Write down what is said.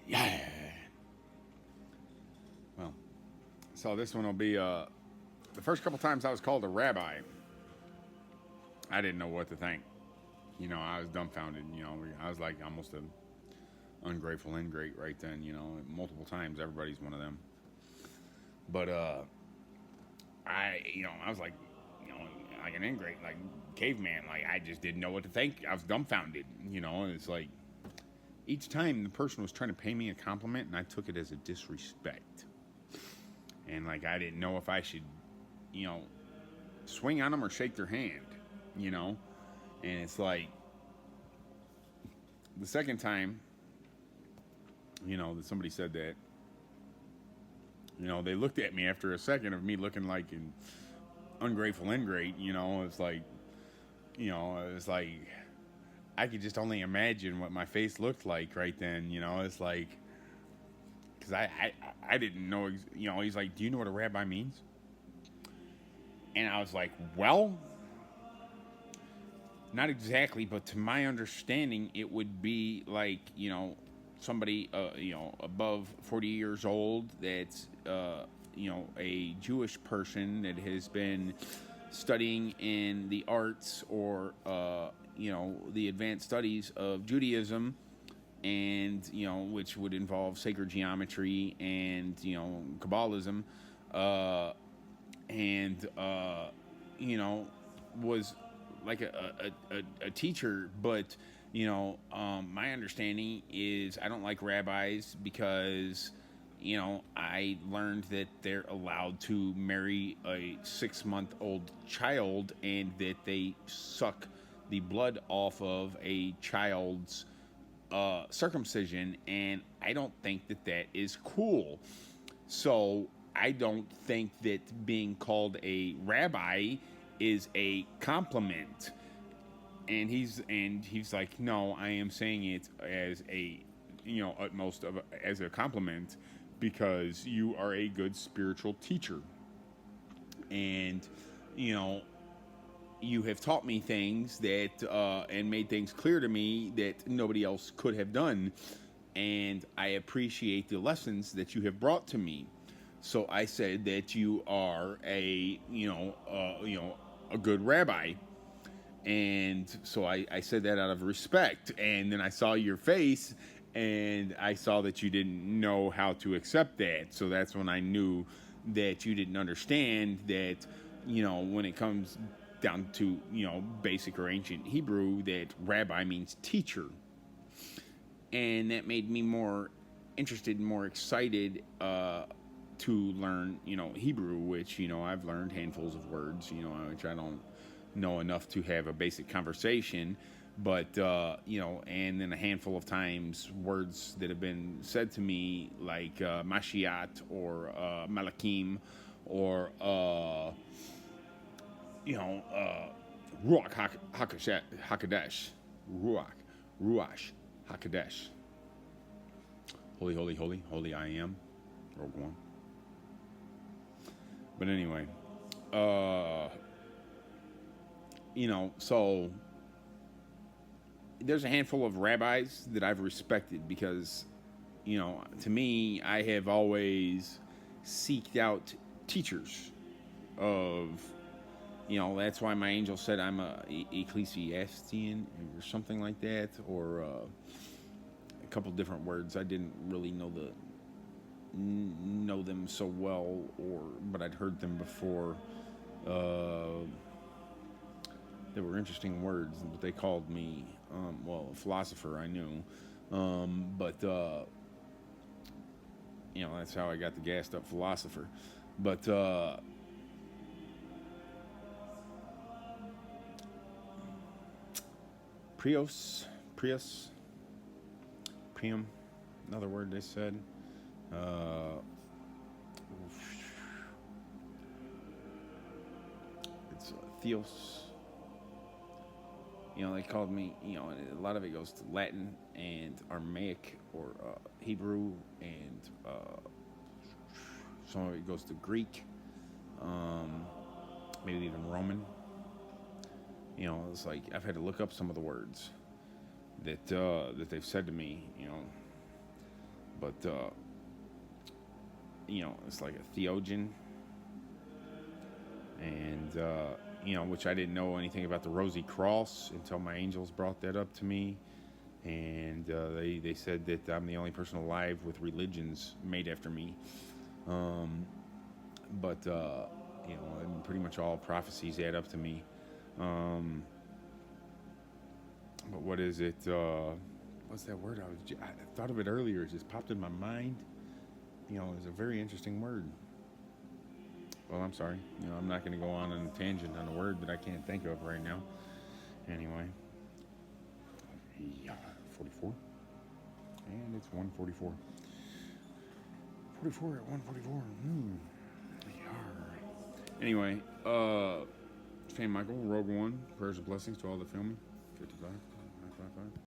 Yeah. Well, so this one will be the first couple times I was called a rabbi. I didn't know what to think. I was dumbfounded. I was like almost an ungrateful ingrate right then. Multiple times. Everybody's one of them. But I was like, you know, like an ingrate, like caveman. Like I just didn't know what to think. I was dumbfounded. It's like each time the person was trying to pay me a compliment, and I took it as a disrespect. And like I didn't know if I should, you know, swing on them or shake their hand. You know, and it's like the second time, that somebody said that, they looked at me after a second of me looking like an ungrateful ingrate. It's like I could just only imagine what my face looked like right then. It's like because I didn't know. He's like, "Do you know what a rabbi means?" And I was like, "Well, not exactly, but to my understanding, it would be like somebody above 40 years old that's a Jewish person that has been studying in the arts or the advanced studies of Judaism, and which would involve sacred geometry and Kabbalism, and was like a teacher. But my understanding is I don't like rabbis because I learned that they're allowed to marry a 6-month-old child and that they suck the blood off of a child's circumcision, and I don't think that that is cool. So I don't think that being called a rabbi is a compliment. And he's like, no, I am saying it as a utmost of as a compliment because you are a good spiritual teacher, and you know you have taught me things that and made things clear to me that nobody else could have done, and I appreciate the lessons that you have brought to me. So I said that you are a good rabbi, and so I said that out of respect. And then I saw your face, and I saw that you didn't know how to accept that. So that's when I knew that you didn't understand that, when it comes down to, basic or ancient Hebrew, that rabbi means teacher. And that made me more interested and more excited to learn, Hebrew, which, I've learned handfuls of words, which I don't know enough to have a basic conversation. But, and then a handful of times words that have been said to me like Mashiach or Malakim or, Ruach HaKodesh. Ruach HaKodesh. Holy, holy, holy, holy I am. Rogue One. But anyway, so there's a handful of rabbis that I've respected because, to me, I have always seeked out teachers of, that's why my angel said I'm a ecclesiastian or something like that, or a couple different words. I didn't really know them so well, but I'd heard them before. They were interesting words, but they called me, a philosopher, I knew. But that's how I got the gassed up philosopher. But, Prius, Prium, another word they said. Uh, it's Theos. They called me, a lot of it goes to Latin and Aramaic or Hebrew, and some of it goes to Greek, maybe even Roman. It's like I've had to look up some of the words that they've said to me, but it's like a theogen, and which I didn't know anything about the Rosy Cross until my angels brought that up to me, and they said that I'm the only person alive with religions made after me. Um, but and pretty much all prophecies add up to me. Um, but what is it? What's that word? I thought of it earlier. It just popped in my mind. It's a very interesting word. Well, I'm sorry. I'm not going to go on a tangent on a word that I can't think of right now. Anyway, yeah, 44, and it's 144. 44 at 144. Anyway, Fan Michael, Rogue One, prayers and blessings to all that filming. 55, 955.